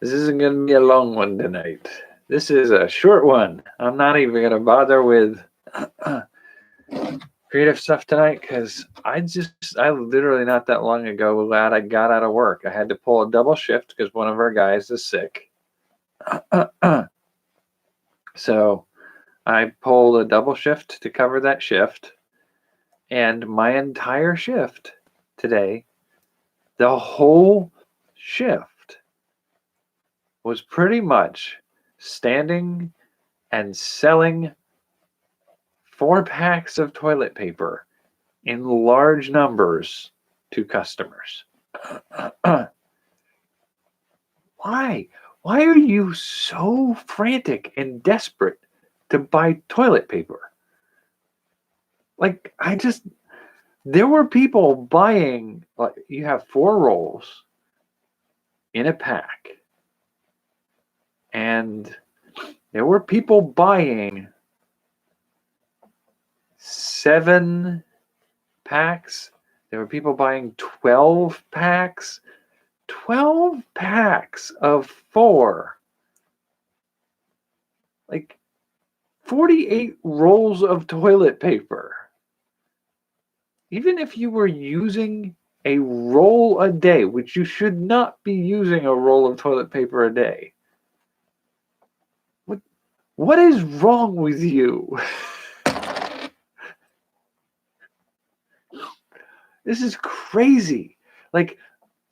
This isn't going to be a long one tonight. This is a short one. I'm not even going to bother with creative stuff tonight because I literally not that long ago, glad I got out of work. I had to pull a double shift because one of our guys is sick. So I pulled a double shift to cover that shift. And my entire shift today, the whole shift, was pretty much standing and selling 4 packs of toilet paper in large numbers to customers. Why? Why are you so frantic and desperate to buy toilet paper? Like, there were people buying, like, you have 4 rolls in a pack, and there were people buying 7 packs. There were people buying 12 packs. 12 packs of 4. Like 48 rolls of toilet paper. Even if you were using a roll a day, which you should not be using a roll of toilet paper a day. What is wrong with you? This is crazy. Like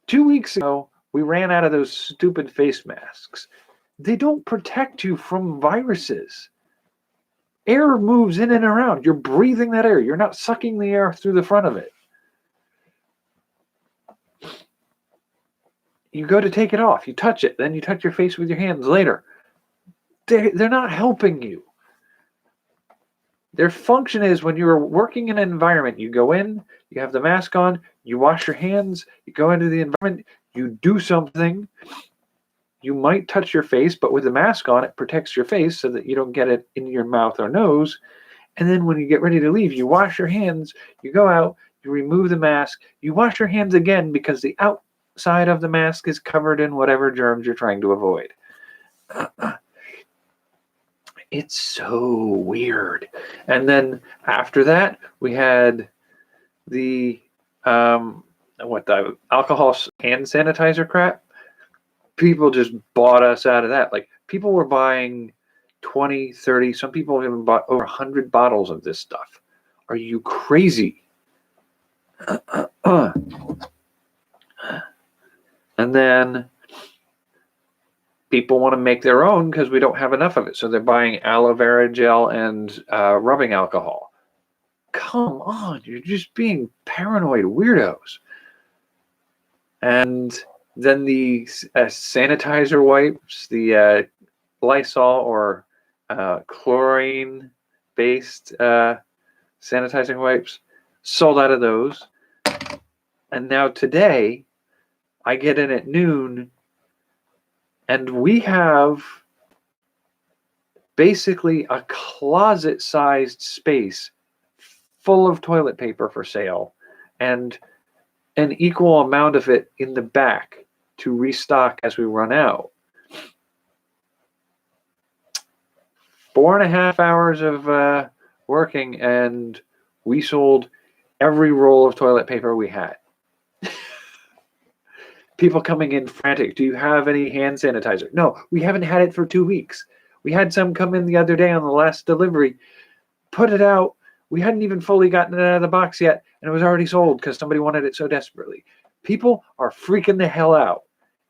2 weeks ago, we ran out of those stupid face masks. They don't protect you from viruses. Air moves in and around. You're breathing that air. You're not sucking the air through the front of it. You go to take it off. You touch it. Then you touch your face with your hands later. They're not helping you. Their function is when you're working in an environment, you go in, you have the mask on, you wash your hands, you go into the environment, you do something. You might touch your face, but with the mask on, it protects your face so that you don't get it in your mouth or nose. And then when you get ready to leave, you wash your hands, you go out, you remove the mask, you wash your hands again because the outside of the mask is covered in whatever germs you're trying to avoid. It's so weird. And then after that, we had the alcohol hand sanitizer crap. People just bought us out of that. Like, people were buying 20, 30, some people even bought over 100 bottles of this stuff. Are you crazy? And then people want to make their own because we don't have enough of it. So they're buying aloe vera gel and rubbing alcohol. Come on, you're just being paranoid weirdos. And then the sanitizer wipes, the Lysol or chlorine-based sanitizing wipes, sold out of those. And now today, I get in at noon, and we have basically a closet-sized space full of toilet paper for sale, and an equal amount of it in the back to restock as we run out. 4.5 hours of working, and we sold every roll of toilet paper we had. People coming in frantic. Do you have any hand sanitizer? No, we haven't had it for 2 weeks. We had some come in the other day on the last delivery, put it out. We hadn't even fully gotten it out of the box yet, and it was already sold because somebody wanted it so desperately. People are freaking the hell out,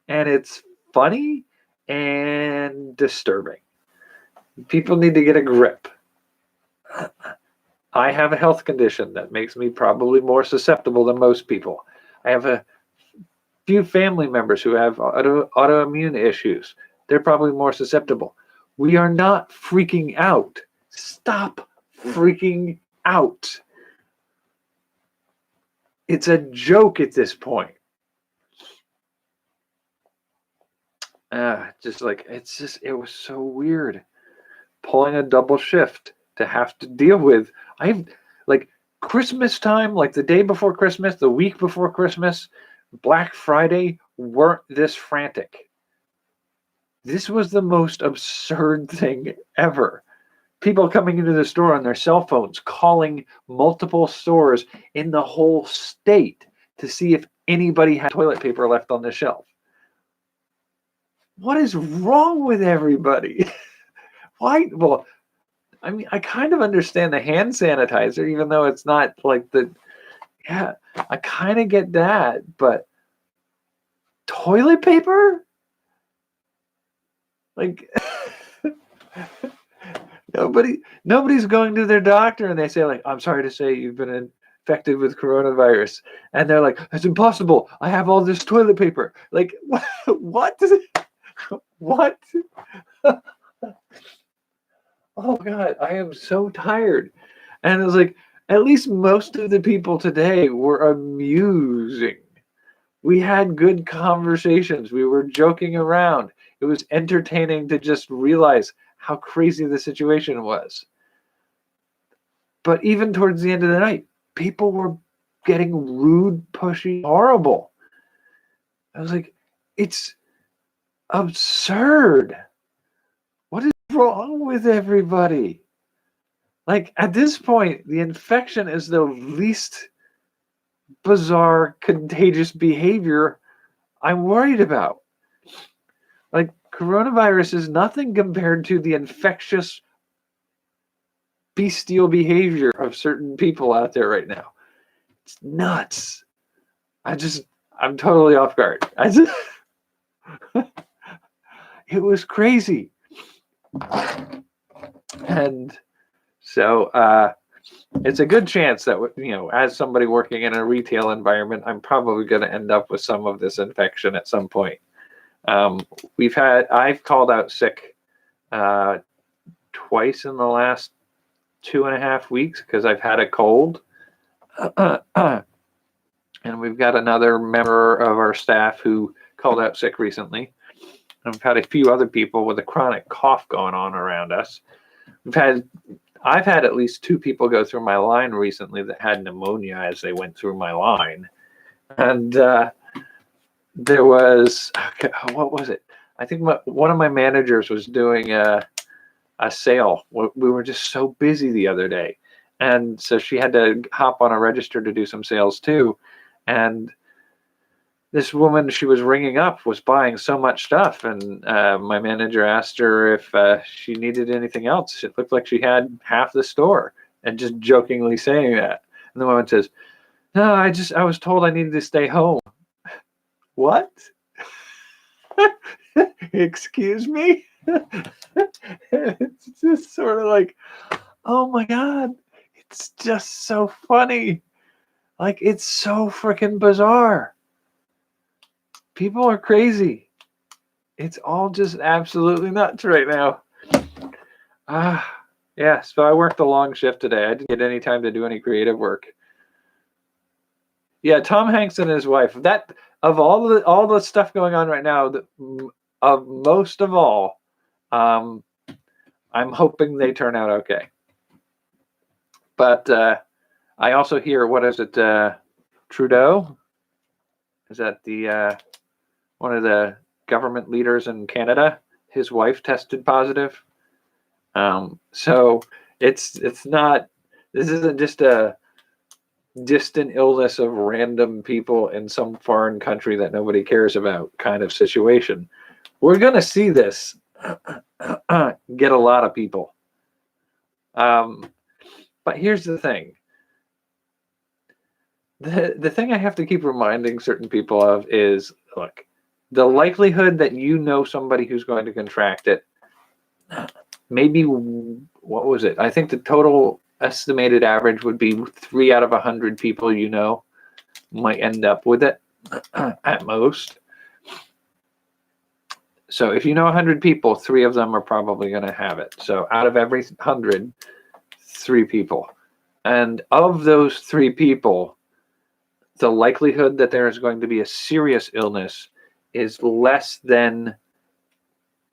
and it's funny and disturbing. People need to get a grip. I have a health condition that makes me probably more susceptible than most people. I have a few family members who have autoimmune issues. They're probably more susceptible. We are not freaking out. Stop freaking out. It's a joke at this point. It was so weird. Pulling a double shift to have to deal with. Christmas time, like the day before Christmas, the week before Christmas, Black Friday weren't this frantic. This was the most absurd thing ever. People coming into the store on their cell phones, calling multiple stores in the whole state to see if anybody had toilet paper left on the shelf. What is wrong with everybody? Why? Well, I mean, I kind of understand the hand sanitizer, even though it's not like the, yeah, I kind of get that, but toilet paper? Like, nobody's going to their doctor and they say, like, I'm sorry to say you've been infected with coronavirus. And they're like, it's impossible. I have all this toilet paper. Like, what? What? Oh God, I am so tired. And it was like, at least most of the people today were amusing. We had good conversations. We were joking around. It was entertaining to just realize how crazy the situation was. But even towards the end of the night, people were getting rude, pushy, horrible. I was like, it's absurd. What is wrong with everybody? Like, at this point, the infection is the least bizarre, contagious behavior I'm worried about. Like, coronavirus is nothing compared to the infectious, bestial behavior of certain people out there right now. It's nuts. I'm totally off guard. It was crazy. And so it's a good chance that, you know, as somebody working in a retail environment, I'm probably going to end up with some of this infection at some point. I've called out sick twice in the last 2.5 weeks because I've had a cold. And we've got another member of our staff who called out sick recently. And we've had a few other people with a chronic cough going on around us. I've had at least 2 people go through my line recently that had pneumonia as they went through my line. And there was, what was it? I think one of my managers was doing a sale. We were just so busy the other day. And so she had to hop on a register to do some sales too. And this woman she was ringing up was buying so much stuff. And my manager asked her if she needed anything else. It looked like she had half the store, and just jokingly saying that. And the woman says, no, I was told I needed to stay home. What? Excuse me? It's just sort of like, oh my God, it's just so funny. Like, it's so freaking bizarre. People are crazy. It's all just absolutely nuts right now. Yeah, so I worked a long shift today. I didn't get any time to do any creative work. Yeah, Tom Hanks and his wife. That, of all the stuff going on right now, of most of all, I'm hoping they turn out okay. But I also hear, what is it, Trudeau? Is that the one of the government leaders in Canada? His wife tested positive. So it's not. This isn't just a distant illness of random people in some foreign country that nobody cares about kind of situation. We're gonna see this get a lot of people. But here's the thing. The thing I have to keep reminding certain people of is, look, the likelihood that you know somebody who's going to contract it, maybe, what was it? I think the total estimated average would be 3 out of 100 people you know might end up with it at most. So if you know 100 people, 3 of them are probably going to have it. So out of every 100, 3 people. And of those 3 people, the likelihood that there is going to be a serious illness is less than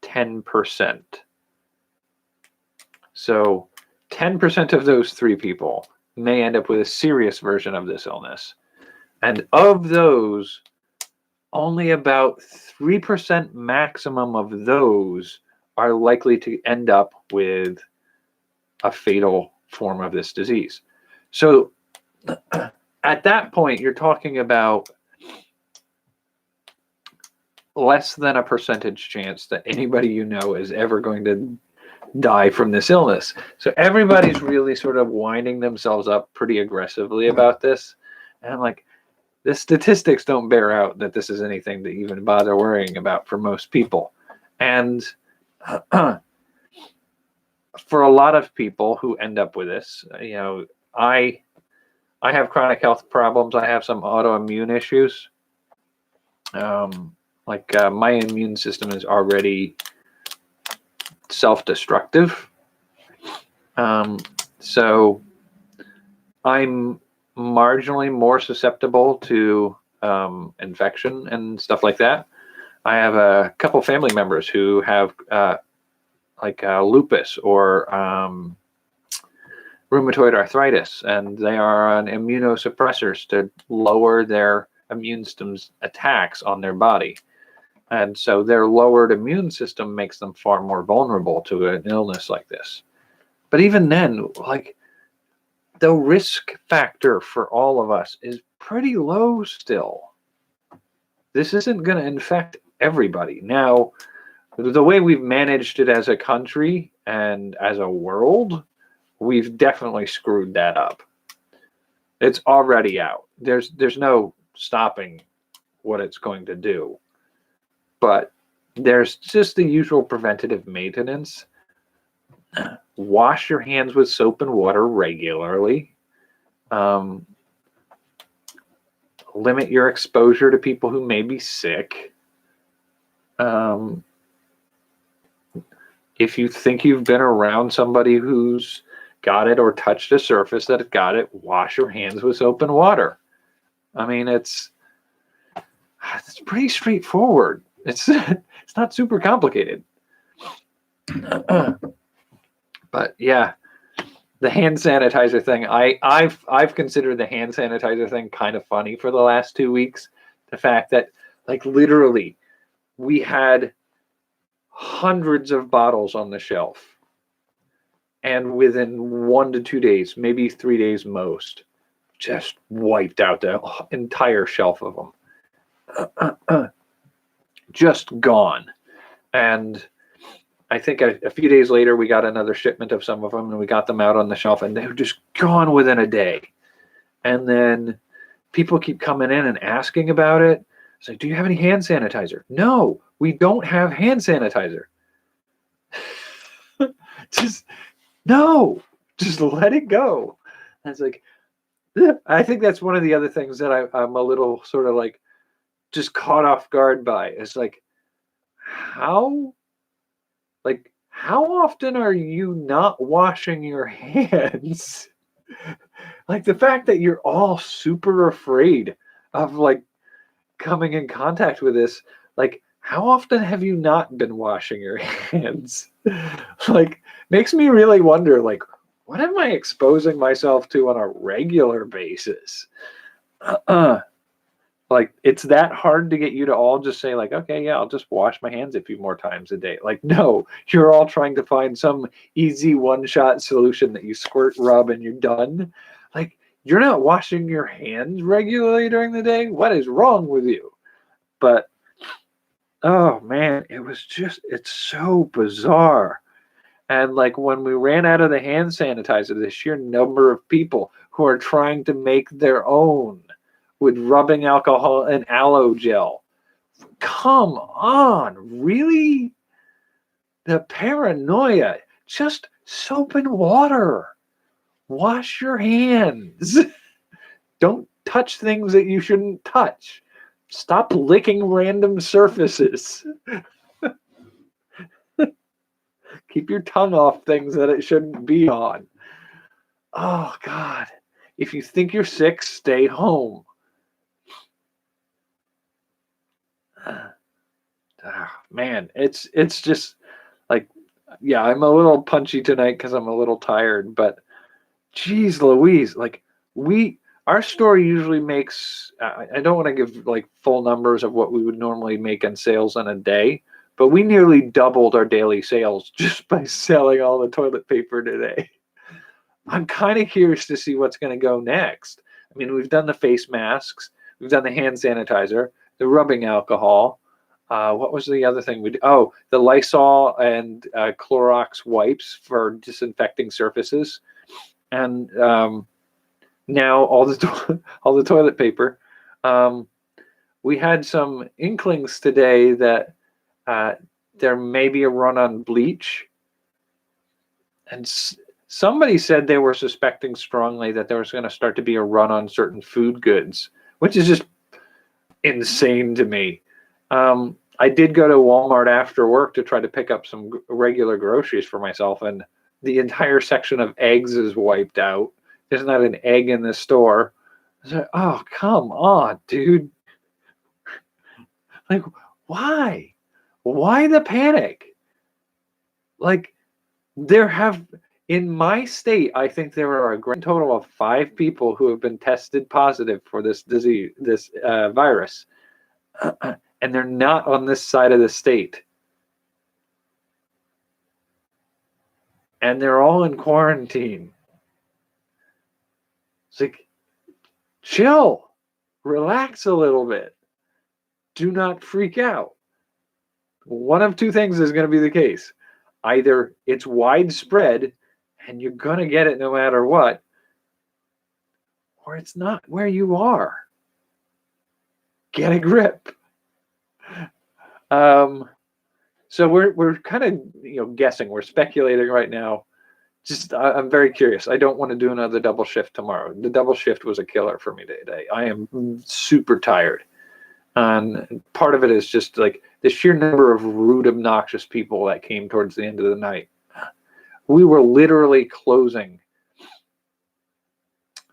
10%. So 10% of those 3 people may end up with a serious version of this illness. And of those, only about 3% maximum of those are likely to end up with a fatal form of this disease. So at that point, you're talking about less than a percentage chance that anybody you know is ever going to die from this illness. So everybody's really sort of winding themselves up pretty aggressively about this. And I'm like, the statistics don't bear out that this is anything to even bother worrying about for most people. And for a lot of people who end up with this, you know, I have chronic health problems. I have some autoimmune issues. My immune system is already self-destructive. So I'm marginally more susceptible to infection and stuff like that. I have a couple family members who have lupus or rheumatoid arthritis, and they are on immunosuppressors to lower their immune system's attacks on their body. And so their lowered immune system makes them far more vulnerable to an illness like this. But even then, like, the risk factor for all of us is pretty low still. This isn't going to infect everybody. Now, the way we've managed it as a country and as a world, we've definitely screwed that up. It's already out. There's no stopping what it's going to do. But there's just the usual preventative maintenance. Wash your hands with soap and water regularly. Limit your exposure to people who may be sick. If you think you've been around somebody who's got it or touched a surface that got it, wash your hands with soap and water. I mean, it's pretty straightforward. It's not super complicated. But yeah, the hand sanitizer thing, I've considered the hand sanitizer thing kind of funny for the last 2 weeks. The fact that, like, literally we had hundreds of bottles on the shelf, and within 1 to 2 days, maybe 3 days most, just wiped out the entire shelf of them. Just gone. And I think a few days later, we got another shipment of some of them, and we got them out on the shelf, and they were just gone within a day. And then people keep coming in and asking about it. It's like, do you have any hand sanitizer? No, we don't have hand sanitizer. Just let it go. And it's like, I think that's one of the other things that I'm a little sort of like just caught off guard by. It's like, how often are you not washing your hands? Like, the fact that you're all super afraid of, like, coming in contact with this, like, how often have you not been washing your hands? Like, makes me really wonder, like, what am I exposing myself to on a regular basis? Like, it's that hard to get you to all just say, like, okay, yeah, I'll just wash my hands a few more times a day. Like, no, you're all trying to find some easy one-shot solution that you squirt, rub, and you're done. Like, you're not washing your hands regularly during the day? What is wrong with you? But, oh, man, it's so bizarre. And, like, when we ran out of the hand sanitizer, the sheer number of people who are trying to make their own with rubbing alcohol and aloe gel. Come on, really? The paranoia. Just soap and water. Wash your hands. Don't touch things that you shouldn't touch. Stop licking random surfaces. Keep your tongue off things that it shouldn't be on. Oh, God. If you think you're sick, stay home. Man, it's just like, yeah, I'm a little punchy tonight because I'm a little tired, but geez Louise, like, Our store usually makes, I don't want to give like full numbers of what we would normally make in sales in a day, but we nearly doubled our daily sales just by selling all the toilet paper today. I'm kind of curious to see what's going to go next. I mean, we've done the face masks, we've done the hand sanitizer, the rubbing alcohol. What was the other thing we did? Oh, the Lysol and Clorox wipes for disinfecting surfaces, and now all the all the toilet paper. We had some inklings today that there may be a run on bleach, and somebody said they were suspecting strongly that there was going to start to be a run on certain food goods, which is just insane to me. I did go to Walmart after work to try to pick up some regular groceries for myself, and the entire section of eggs is wiped out. There's not an egg in the store. I was like, oh, come on, dude. Like, why? Why the panic? Like, in my state, I think there are a grand total of 5 people who have been tested positive for this disease, this virus. And they're not on this side of the state. And they're all in quarantine. It's like, chill, relax a little bit. Do not freak out. One of 2 things is going to be the case. Either it's widespread and you're going to get it no matter what, or it's not where you are. Get a grip. So we're kind of guessing. We're speculating right now. Just I'm very curious. I don't want to do another double shift tomorrow. The double shift was a killer for me today. I am super tired, and part of it is just like the sheer number of rude, obnoxious people that came towards the end of the night. We were literally closing,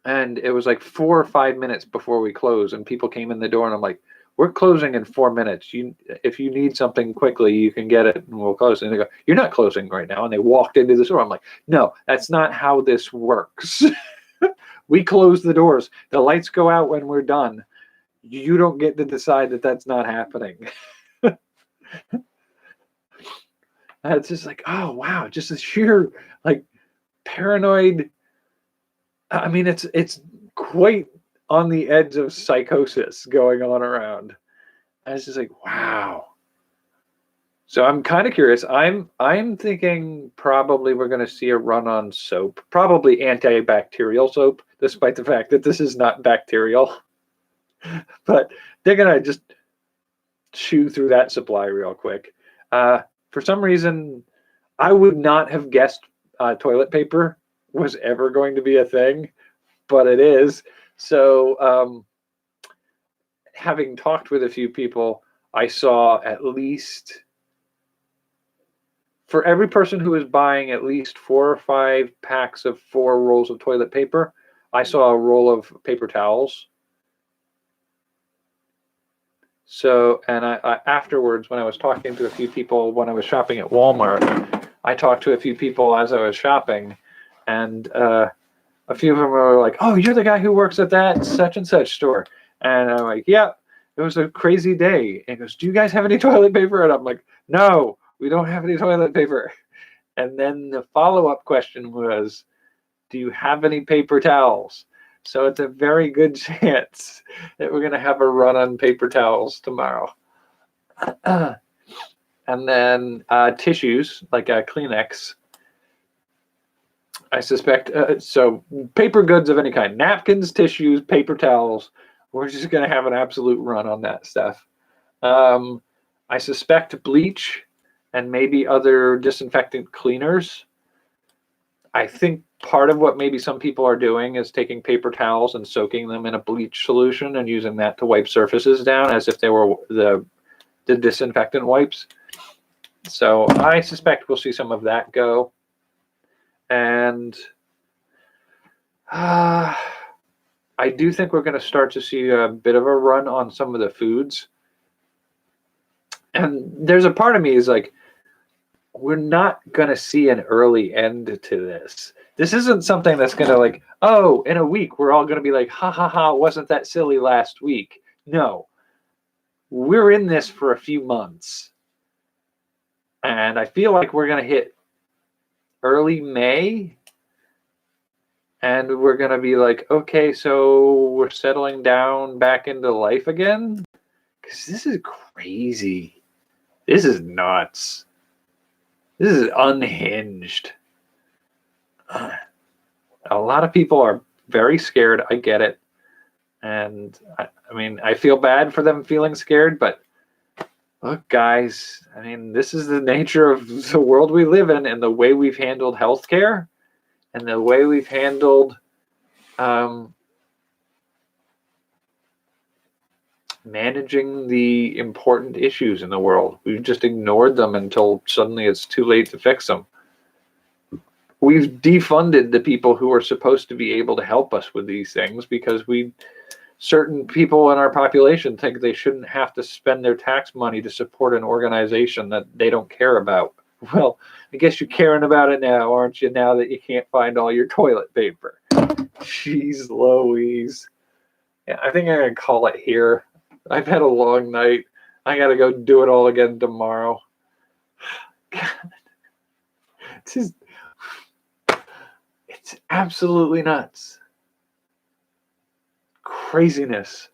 and it was like 4 or 5 minutes before we closed, and people came in the door, and I'm like, we're closing in 4 minutes. If you need something quickly, you can get it and we'll close. And they go, you're not closing right now. And they walked into the store. I'm like, no, that's not how this works. We close the doors. The lights go out when we're done. You don't get to decide that that's not happening. It's just like, oh, wow. Just a sheer like paranoid. I mean, it's quite on the edge of psychosis going on around. I was just like, wow. So I'm kind of curious. I'm thinking probably we're going to see a run on soap, probably antibacterial soap, despite the fact that this is not bacterial. But they're going to just chew through that supply real quick. For some reason, I would not have guessed toilet paper was ever going to be a thing, but it is. So having talked with a few people, I saw at least, for every person who was buying at least 4 or 5 packs of 4 rolls of toilet paper, I saw a roll of paper towels. So, and I afterwards, when I was talking to a few people when I was shopping at Walmart, I talked to a few people as I was shopping, and a few of them were like, oh, you're the guy who works at that such and such store. And I'm like, yeah, it was a crazy day. And he goes, do you guys have any toilet paper? And I'm like, no, we don't have any toilet paper. And then the follow-up question was, do you have any paper towels? So it's a very good chance that we're going to have a run on paper towels tomorrow. And then tissues, like Kleenex. I suspect, so paper goods of any kind, napkins, tissues, paper towels, we're just going to have an absolute run on that stuff. I suspect bleach and maybe other disinfectant cleaners. I think part of what maybe some people are doing is taking paper towels and soaking them in a bleach solution and using that to wipe surfaces down as if they were the disinfectant wipes. So I suspect we'll see some of that go. And I do think we're going to start to see a bit of a run on some of the foods. And there's a part of me is like, we're not going to see an early end to this. This isn't something that's going to like, oh, in a week, we're all going to be like, ha ha ha, wasn't that silly last week? No, we're in this for a few months. And I feel like we're going to hit early May. And we're going to be like, okay, so we're settling down back into life again? Because this is crazy. This is nuts. This is unhinged. A lot of people are very scared. I get it. And I mean, I feel bad for them feeling scared, but look, guys, I mean, this is the nature of the world we live in and the way we've handled healthcare and the way we've handled managing the important issues in the world. We've just ignored them until suddenly it's too late to fix them. We've defunded the people who are supposed to be able to help us with these things because certain people in our population think they shouldn't have to spend their tax money to support an organization that they don't care about. Well, I guess you're caring about it now, aren't you, now that you can't find all your toilet paper? Jeez Louise. Yeah, I think I'm going to call it here. I've had a long night. I got to go do it all again tomorrow. God. It's absolutely nuts. Craziness.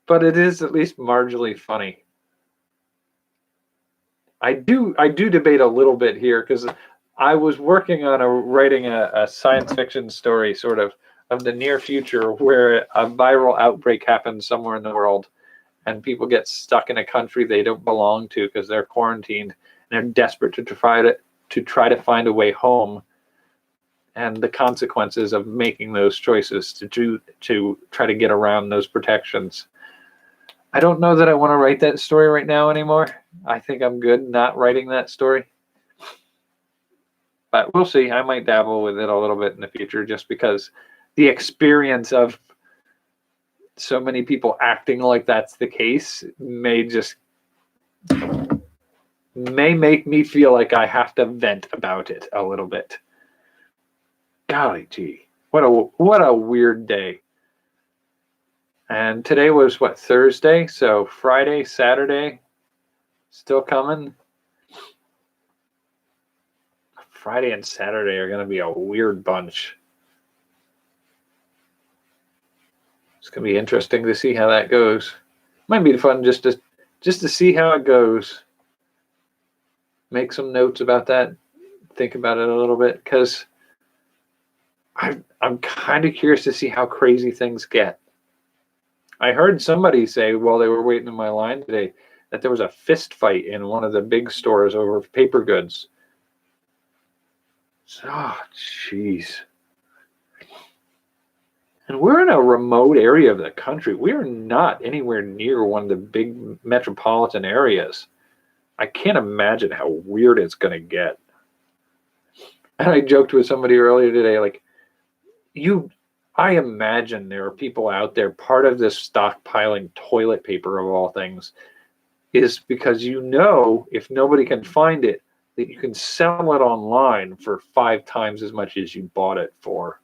But it is at least marginally funny. I do debate a little bit here because I was working on writing a science fiction story sort of the near future where a viral outbreak happens somewhere in the world and people get stuck in a country they don't belong to because they're quarantined and they're desperate to try to find a way home, and the consequences of making those choices to try to get around those protections. I don't know that I want to write that story right now anymore. I think I'm good not writing that story. But we'll see. I might dabble with it a little bit in the future just because the experience of so many people acting like that's the case may make me feel like I have to vent about it a little bit. Golly gee, what a weird day. And today was what, Thursday? So Friday, Saturday, still coming. Friday and Saturday are going to be a weird bunch. It's going to be interesting to see how that goes. Might be fun just to see how it goes. Make some notes about that. Think about it a little bit because I'm kind of curious to see how crazy things get. I heard somebody say while they were waiting in my line today that there was a fist fight in one of the big stores over paper goods. Oh, jeez. And we're in a remote area of the country. We are not anywhere near one of the big metropolitan areas. I can't imagine how weird it's going to get. And I joked with somebody earlier today, like, I imagine there are people out there, part of this stockpiling toilet paper of all things is because if nobody can find it, that you can sell it online for 5 times as much as you bought it for.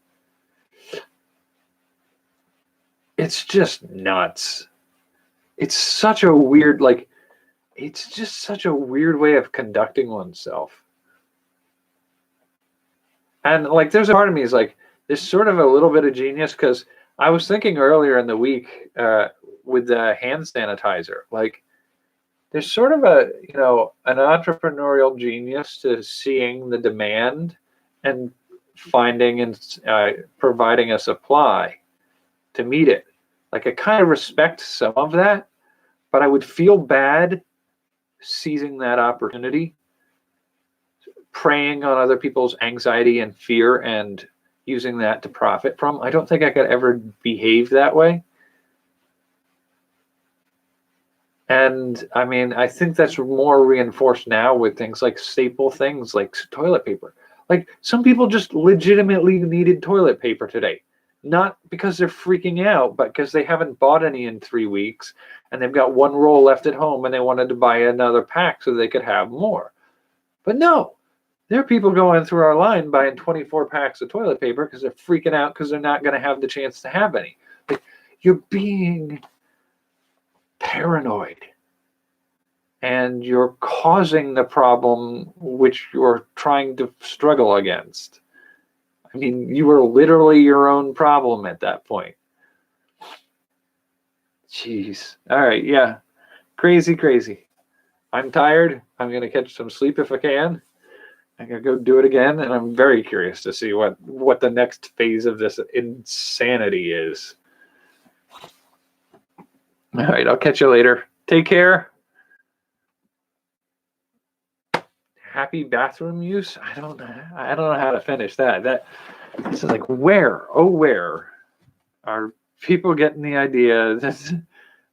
It's just nuts. It's such a weird, it's just such a weird way of conducting oneself. And there's a part of me is like, there's sort of a little bit of genius because I was thinking earlier in the week with the hand sanitizer, there's sort of an entrepreneurial genius to seeing the demand and finding and providing a supply to meet it. I kind of respect some of that, but I would feel bad seizing that opportunity, preying on other people's anxiety and fear and using that to profit from. I don't think I could ever behave that way. And I mean, I think that's more reinforced now with things like staple things like toilet paper. Some people just legitimately needed toilet paper today. Not because they're freaking out, but because they haven't bought any in 3 weeks and they've got 1 roll left at home and they wanted to buy another pack so they could have more. But no, There are people going through our line buying 24 packs of toilet paper because they're freaking out because they're not going to have the chance to have any. Like, you're being paranoid. And you're causing the problem which you're trying to struggle against. I mean, you are literally your own problem at that point. Jeez. All right, yeah. Crazy, crazy. I'm tired. I'm going to catch some sleep if I can. I'm going to go do it again, and I'm very curious to see what the next phase of this insanity is. All right, I'll catch you later. Take care. Happy bathroom use? I don't know how to finish that. This is like, where are people getting the idea? That's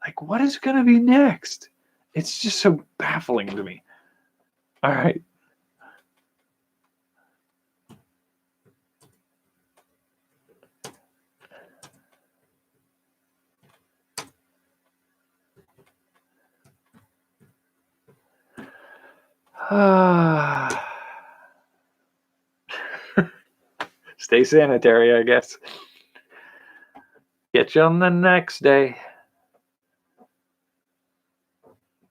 like, what is going to be next? It's just so baffling to me. All right. Stay sanitary, I guess. Get you on the next day.